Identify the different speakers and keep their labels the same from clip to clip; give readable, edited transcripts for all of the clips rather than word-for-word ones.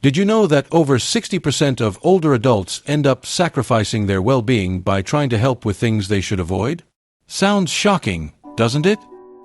Speaker 1: Did you know that over 60% of older adults end up sacrificing their well-being by trying to help with things they should avoid? Sounds shocking, doesn't it?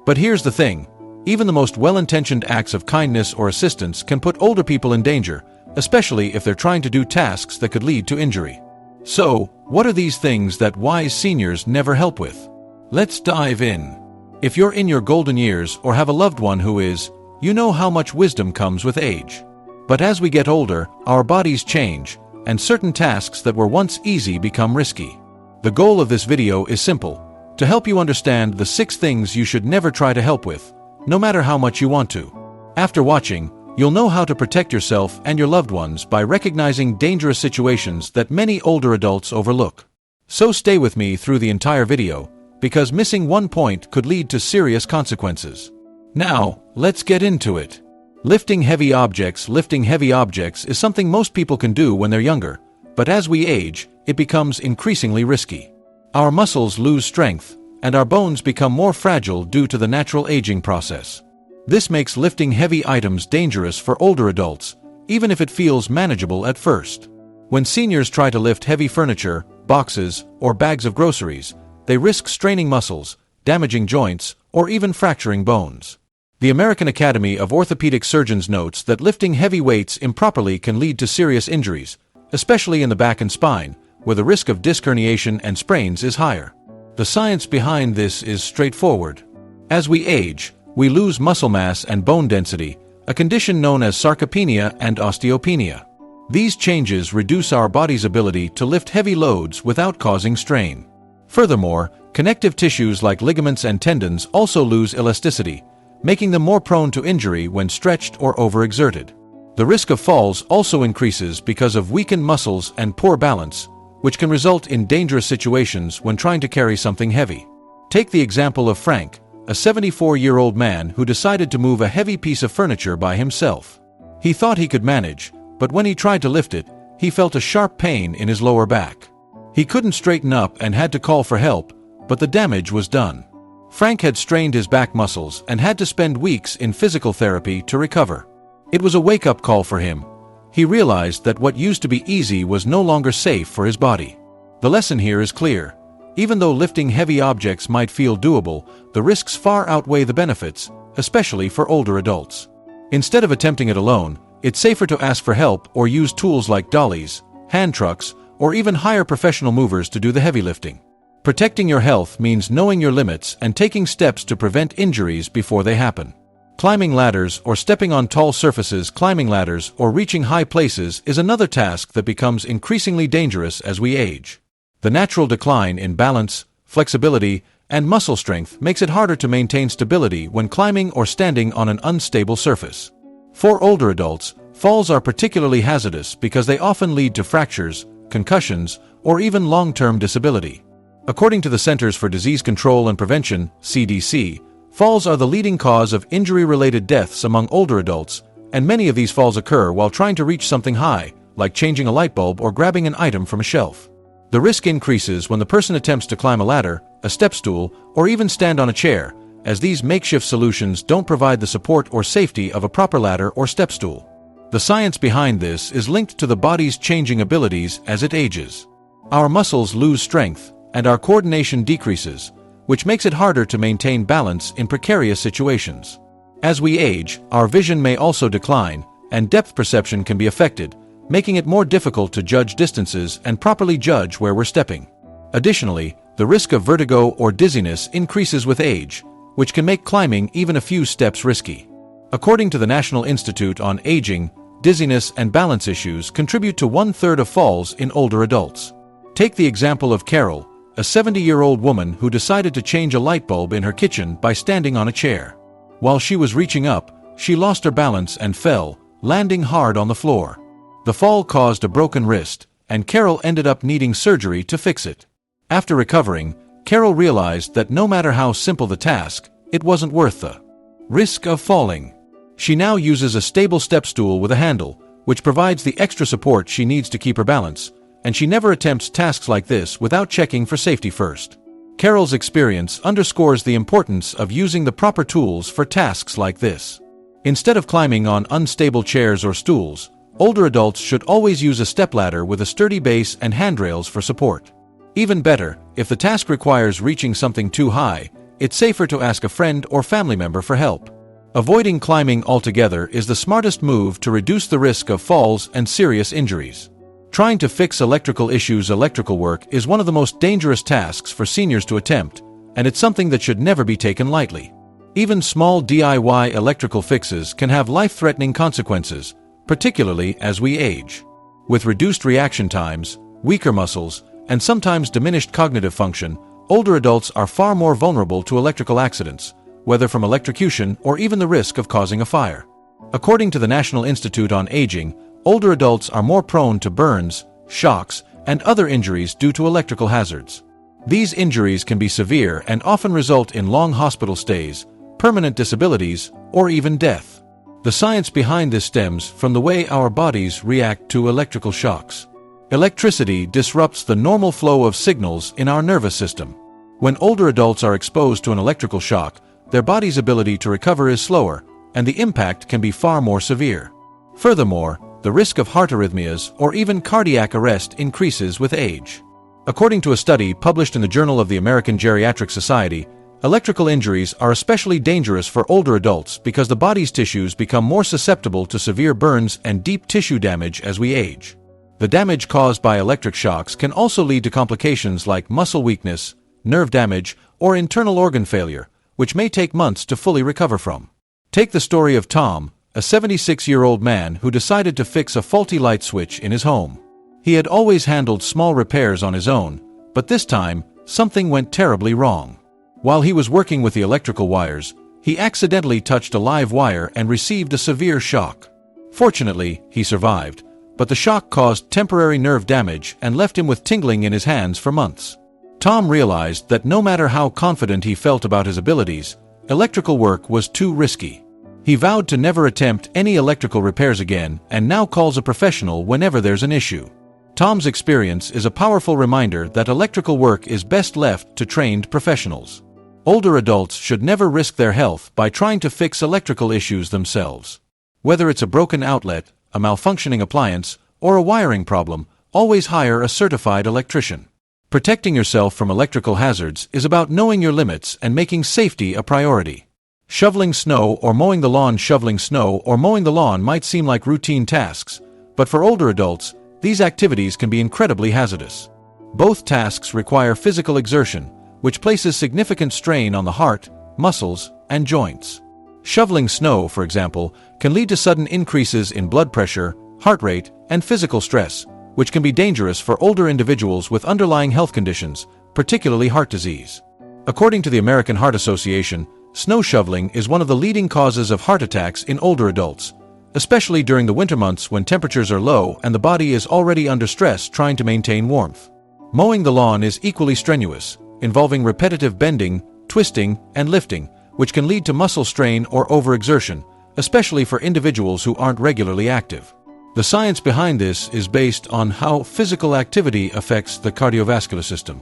Speaker 1: But here's the thing. Even the most well-intentioned acts of kindness or assistance can put older people in danger, especially if they're trying to do tasks that could lead to injury. So, what are these things that wise seniors never help with? Let's dive in. If you're in your golden years or have a loved one who is, you know how much wisdom comes with age. But as we get older, our bodies change, and certain tasks that were once easy become risky. The goal of this video is simple: to help you understand the 6 things you should never try to help with, no matter how much you want to. After watching, you'll know how to protect yourself and your loved ones by recognizing dangerous situations that many older adults overlook. So stay with me through the entire video, because missing one point could lead to serious consequences. Now, let's get into it. Lifting heavy objects is something most people can do when they're younger, but as we age, it becomes increasingly risky. Our muscles lose strength, and our bones become more fragile due to the natural aging process. This makes lifting heavy items dangerous for older adults, even if it feels manageable at first. When seniors try to lift heavy furniture, boxes, or bags of groceries, they risk straining muscles, damaging joints, or even fracturing bones. The American Academy of Orthopedic Surgeons notes that lifting heavy weights improperly can lead to serious injuries, especially in the back and spine, where the risk of disc herniation and sprains is higher. The science behind this is straightforward. As we age, we lose muscle mass and bone density, a condition known as sarcopenia and osteopenia. These changes reduce our body's ability to lift heavy loads without causing strain. Furthermore, connective tissues like ligaments and tendons also lose elasticity, making them more prone to injury when stretched or overexerted. The risk of falls also increases because of weakened muscles and poor balance, which can result in dangerous situations when trying to carry something heavy. Take the example of Frank, a 74-year-old man who decided to move a heavy piece of furniture by himself. He thought he could manage, but when he tried to lift it, he felt a sharp pain in his lower back. He couldn't straighten up and had to call for help, but the damage was done. Frank had strained his back muscles and had to spend weeks in physical therapy to recover. It was a wake-up call for him. He realized that what used to be easy was no longer safe for his body. The lesson here is clear. Even though lifting heavy objects might feel doable, the risks far outweigh the benefits, especially for older adults. Instead of attempting it alone, it's safer to ask for help or use tools like dollies, hand trucks, or even hire professional movers to do the heavy lifting. Protecting your health means knowing your limits and taking steps to prevent injuries before they happen. Climbing ladders or stepping on tall surfaces, climbing ladders or reaching high places is another task that becomes increasingly dangerous as we age. The natural decline in balance, flexibility, and muscle strength makes it harder to maintain stability when climbing or standing on an unstable surface. For older adults, falls are particularly hazardous because they often lead to fractures, concussions, or even long-term disability. According to the Centers for Disease Control and Prevention, CDC, falls are the leading cause of injury-related deaths among older adults, and many of these falls occur while trying to reach something high, like changing a light bulb or grabbing an item from a shelf. The risk increases when the person attempts to climb a ladder, a step stool, or even stand on a chair, as these makeshift solutions don't provide the support or safety of a proper ladder or step stool. The science behind this is linked to the body's changing abilities as it ages. Our muscles lose strength, and our coordination decreases, which makes it harder to maintain balance in precarious situations. As we age, our vision may also decline, and depth perception can be affected, making it more difficult to judge distances and properly judge where we're stepping. Additionally, the risk of vertigo or dizziness increases with age, which can make climbing even a few steps risky. According to the National Institute on Aging, dizziness and balance issues contribute to 1/3 of falls in older adults. Take the example of Carol, a 70-year-old woman who decided to change a light bulb in her kitchen by standing on a chair. While she was reaching up, she lost her balance and fell, landing hard on the floor. The fall caused a broken wrist, and Carol ended up needing surgery to fix it. After recovering, Carol realized that no matter how simple the task, it wasn't worth the risk of falling. She now uses a stable step stool with a handle, which provides the extra support she needs to keep her balance, and she never attempts tasks like this without checking for safety first. Carol's experience underscores the importance of using the proper tools for tasks like this. Instead of climbing on unstable chairs or stools, Older adults should always use a stepladder with a sturdy base and handrails for support. Even better, if the task requires reaching something too high, it's safer to ask a friend or family member for help. Avoiding climbing altogether is the smartest move to reduce the risk of falls and serious injuries. Trying to fix electrical issues. Electrical work is one of the most dangerous tasks for seniors to attempt, and it's something that should never be taken lightly. Even small DIY electrical fixes can have life-threatening consequences, particularly as we age. With reduced reaction times, weaker muscles, and sometimes diminished cognitive function, older adults are far more vulnerable to electrical accidents, whether from electrocution or even the risk of causing a fire. According to the National Institute on Aging, older adults are more prone to burns, shocks, and other injuries due to electrical hazards. These injuries can be severe and often result in long hospital stays, permanent disabilities, or even death. The science behind this stems from the way our bodies react to electrical shocks. Electricity disrupts the normal flow of signals in our nervous system. When older adults are exposed to an electrical shock, their body's ability to recover is slower, and the impact can be far more severe. Furthermore, the risk of heart arrhythmias or even cardiac arrest increases with age. According to a study published in the Journal of the American Geriatric Society, electrical injuries are especially dangerous for older adults because the body's tissues become more susceptible to severe burns and deep tissue damage as we age. The damage caused by electric shocks can also lead to complications like muscle weakness, nerve damage, or internal organ failure, which may take months to fully recover from. Take the story of Tom, a 76-year-old man who decided to fix a faulty light switch in his home. He had always handled small repairs on his own, but this time, something went terribly wrong. While he was working with the electrical wires, he accidentally touched a live wire and received a severe shock. Fortunately, he survived, but the shock caused temporary nerve damage and left him with tingling in his hands for months. Tom realized that no matter how confident he felt about his abilities, electrical work was too risky. He vowed to never attempt any electrical repairs again and now calls a professional whenever there's an issue. Tom's experience is a powerful reminder that electrical work is best left to trained professionals. Older adults should never risk their health by trying to fix electrical issues themselves. Whether it's a broken outlet, a malfunctioning appliance, or a wiring problem, always hire a certified electrician. Protecting yourself from electrical hazards is about knowing your limits and making safety a priority. Shoveling snow or mowing the lawn. Shoveling snow or mowing the lawn might seem like routine tasks, but for older adults, these activities can be incredibly hazardous. Both tasks require physical exertion, which places significant strain on the heart, muscles, and joints. Shoveling snow, for example, can lead to sudden increases in blood pressure, heart rate, and physical stress, which can be dangerous for older individuals with underlying health conditions, particularly heart disease. According to the American Heart Association, snow shoveling is one of the leading causes of heart attacks in older adults, especially during the winter months when temperatures are low and the body is already under stress trying to maintain warmth. Mowing the lawn is equally strenuous, involving repetitive bending, twisting, and lifting, which can lead to muscle strain or overexertion, especially for individuals who aren't regularly active. The science behind this is based on how physical activity affects the cardiovascular system.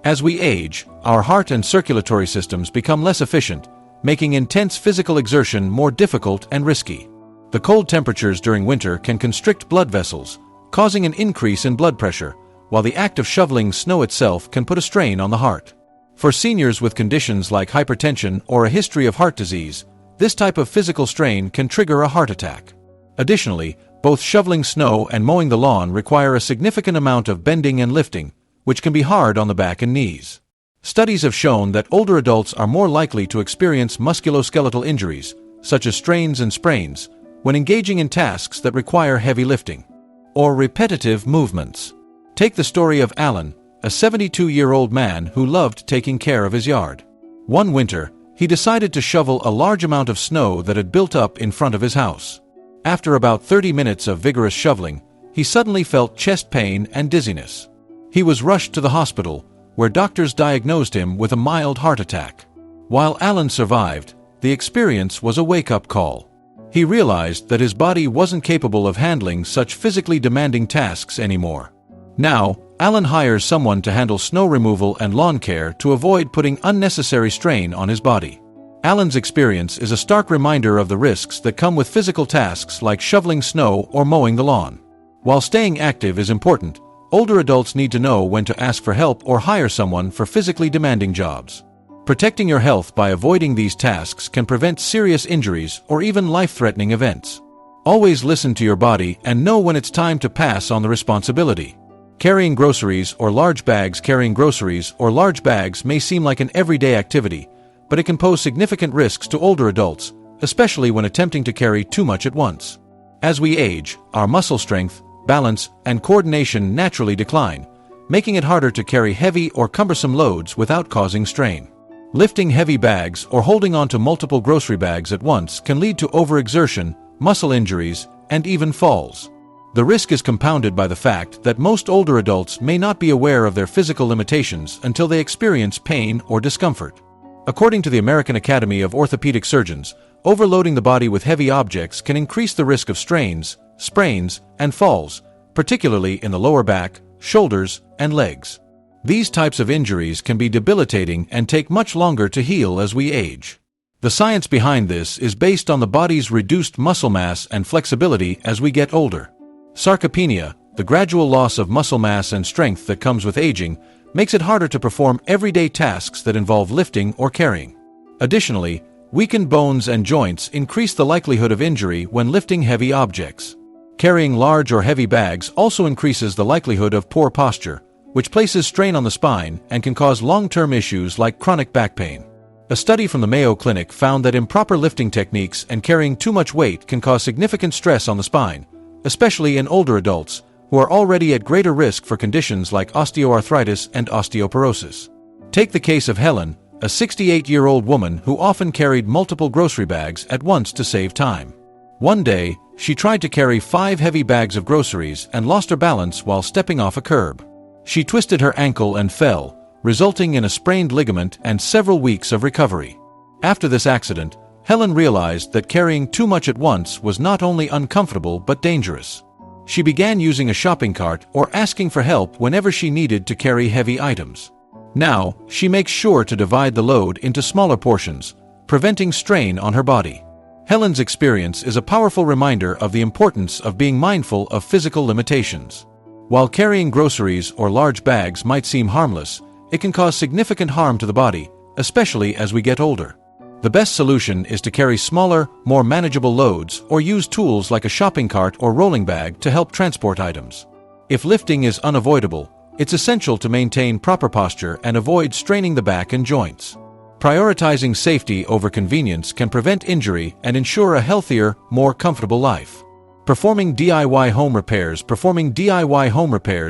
Speaker 1: As we age, our heart and circulatory systems become less efficient, making intense physical exertion more difficult and risky. The cold temperatures during winter can constrict blood vessels, causing an increase in blood pressure, while the act of shoveling snow itself can put a strain on the heart. For seniors with conditions like hypertension or a history of heart disease, this type of physical strain can trigger a heart attack. Additionally, both shoveling snow and mowing the lawn require a significant amount of bending and lifting, which can be hard on the back and knees. Studies have shown that older adults are more likely to experience musculoskeletal injuries, such as strains and sprains, when engaging in tasks that require heavy lifting or repetitive movements. Take the story of Alan, a 72-year-old man who loved taking care of his yard. One winter, he decided to shovel a large amount of snow that had built up in front of his house. After about 30 minutes of vigorous shoveling, he suddenly felt chest pain and dizziness. He was rushed to the hospital, where doctors diagnosed him with a mild heart attack. While Alan survived, the experience was a wake-up call. He realized that his body wasn't capable of handling such physically demanding tasks anymore. Now, Alan hires someone to handle snow removal and lawn care to avoid putting unnecessary strain on his body. Alan's experience is a stark reminder of the risks that come with physical tasks like shoveling snow or mowing the lawn. While staying active is important, older adults need to know when to ask for help or hire someone for physically demanding jobs. Protecting your health by avoiding these tasks can prevent serious injuries or even life-threatening events. Always listen to your body and know when it's time to pass on the responsibility. Carrying groceries or large bags may seem like an everyday activity, but it can pose significant risks to older adults, especially when attempting to carry too much at once. As we age, our muscle strength, balance, and coordination naturally decline, making it harder to carry heavy or cumbersome loads without causing strain. Lifting heavy bags or holding onto multiple grocery bags at once can lead to overexertion, muscle injuries, and even falls. The risk is compounded by the fact that most older adults may not be aware of their physical limitations until they experience pain or discomfort. According to the American Academy of Orthopedic Surgeons, overloading the body with heavy objects can increase the risk of strains, sprains, and falls, particularly in the lower back, shoulders, and legs. These types of injuries can be debilitating and take much longer to heal as we age. The science behind this is based on the body's reduced muscle mass and flexibility as we get older. Sarcopenia, the gradual loss of muscle mass and strength that comes with aging, makes it harder to perform everyday tasks that involve lifting or carrying. Additionally, weakened bones and joints increase the likelihood of injury when lifting heavy objects. Carrying large or heavy bags also increases the likelihood of poor posture, which places strain on the spine and can cause long-term issues like chronic back pain. A study from the Mayo Clinic found that improper lifting techniques and carrying too much weight can cause significant stress on the spine, especially in older adults, who are already at greater risk for conditions like osteoarthritis and osteoporosis. Take the case of Helen, a 68-year-old woman who often carried multiple grocery bags at once to save time. One day, she tried to carry 5 heavy bags of groceries and lost her balance while stepping off a curb. She twisted her ankle and fell, resulting in a sprained ligament and several weeks of recovery. After this accident, Helen realized that carrying too much at once was not only uncomfortable but dangerous. She began using a shopping cart or asking for help whenever she needed to carry heavy items. Now, she makes sure to divide the load into smaller portions, preventing strain on her body. Helen's experience is a powerful reminder of the importance of being mindful of physical limitations. While carrying groceries or large bags might seem harmless, it can cause significant harm to the body, especially as we get older. The best solution is to carry smaller, more manageable loads or use tools like a shopping cart or rolling bag to help transport items. If lifting is unavoidable, it's essential to maintain proper posture and avoid straining the back and joints. Prioritizing safety over convenience can prevent injury and ensure a healthier, more comfortable life. Performing DIY home repairs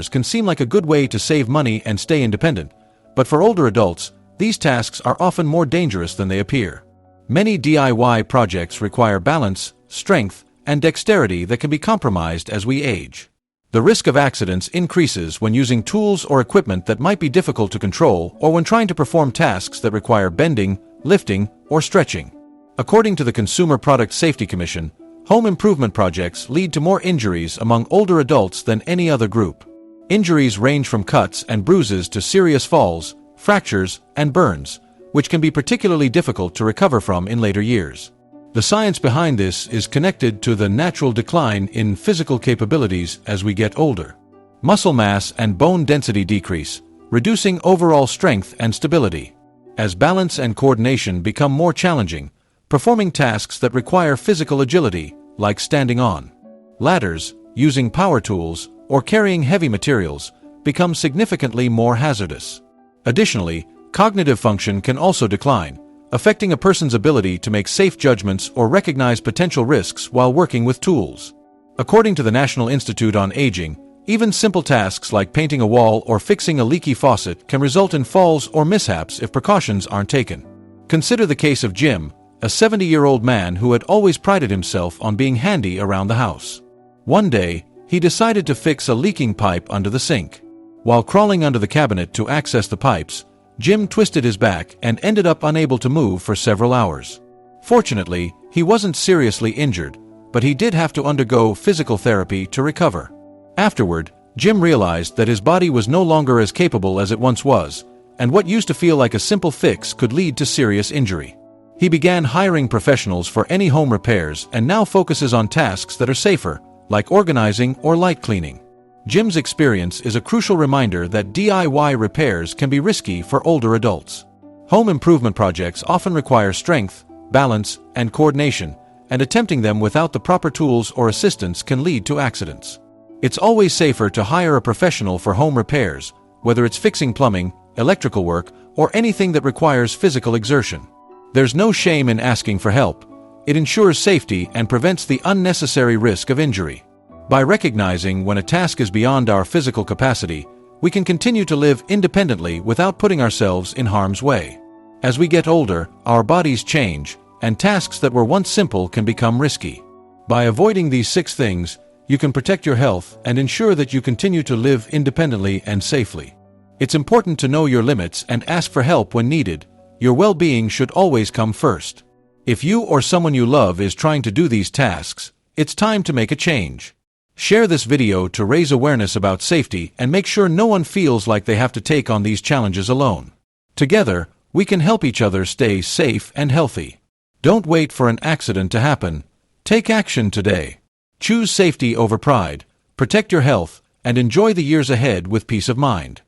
Speaker 1: can seem like a good way to save money and stay independent, but for older adults, these tasks are often more dangerous than they appear. Many DIY projects require balance, strength, and dexterity that can be compromised as we age. The risk of accidents increases when using tools or equipment that might be difficult to control or when trying to perform tasks that require bending, lifting, or stretching. According to the Consumer Product Safety Commission, home improvement projects lead to more injuries among older adults than any other group. Injuries range from cuts and bruises to serious falls, fractures, and burns, which can be particularly difficult to recover from in later years. The science behind this is connected to the natural decline in physical capabilities as we get older. Muscle mass and bone density decrease, reducing overall strength and stability. As balance and coordination become more challenging, performing tasks that require physical agility, like standing on ladders, using power tools, or carrying heavy materials, become significantly more hazardous. Additionally, cognitive function can also decline, affecting a person's ability to make safe judgments or recognize potential risks while working with tools. According to the National Institute on Aging, even simple tasks like painting a wall or fixing a leaky faucet can result in falls or mishaps if precautions aren't taken. Consider the case of Jim, a 70-year-old man who had always prided himself on being handy around the house. One day, he decided to fix a leaking pipe under the sink. While crawling under the cabinet to access the pipes, Jim twisted his back and ended up unable to move for several hours. Fortunately, he wasn't seriously injured, but he did have to undergo physical therapy to recover. Afterward, Jim realized that his body was no longer as capable as it once was, and what used to feel like a simple fix could lead to serious injury. He began hiring professionals for any home repairs and now focuses on tasks that are safer, like organizing or light cleaning. Jim's experience is a crucial reminder that DIY repairs can be risky for older adults. Home improvement projects often require strength, balance, and coordination, and attempting them without the proper tools or assistance can lead to accidents. It's always safer to hire a professional for home repairs, whether it's fixing plumbing, electrical work, or anything that requires physical exertion. There's no shame in asking for help. It ensures safety and prevents the unnecessary risk of injury. By recognizing when a task is beyond our physical capacity, we can continue to live independently without putting ourselves in harm's way. As we get older, our bodies change, and tasks that were once simple can become risky. By avoiding these 6 things, you can protect your health and ensure that you continue to live independently and safely. It's important to know your limits and ask for help when needed. Your well-being should always come first. If you or someone you love is trying to do these tasks, it's time to make a change. Share this video to raise awareness about safety and make sure no one feels like they have to take on these challenges alone. Together, we can help each other stay safe and healthy. Don't wait for an accident to happen. Take action today. Choose safety over pride, protect your health, and enjoy the years ahead with peace of mind.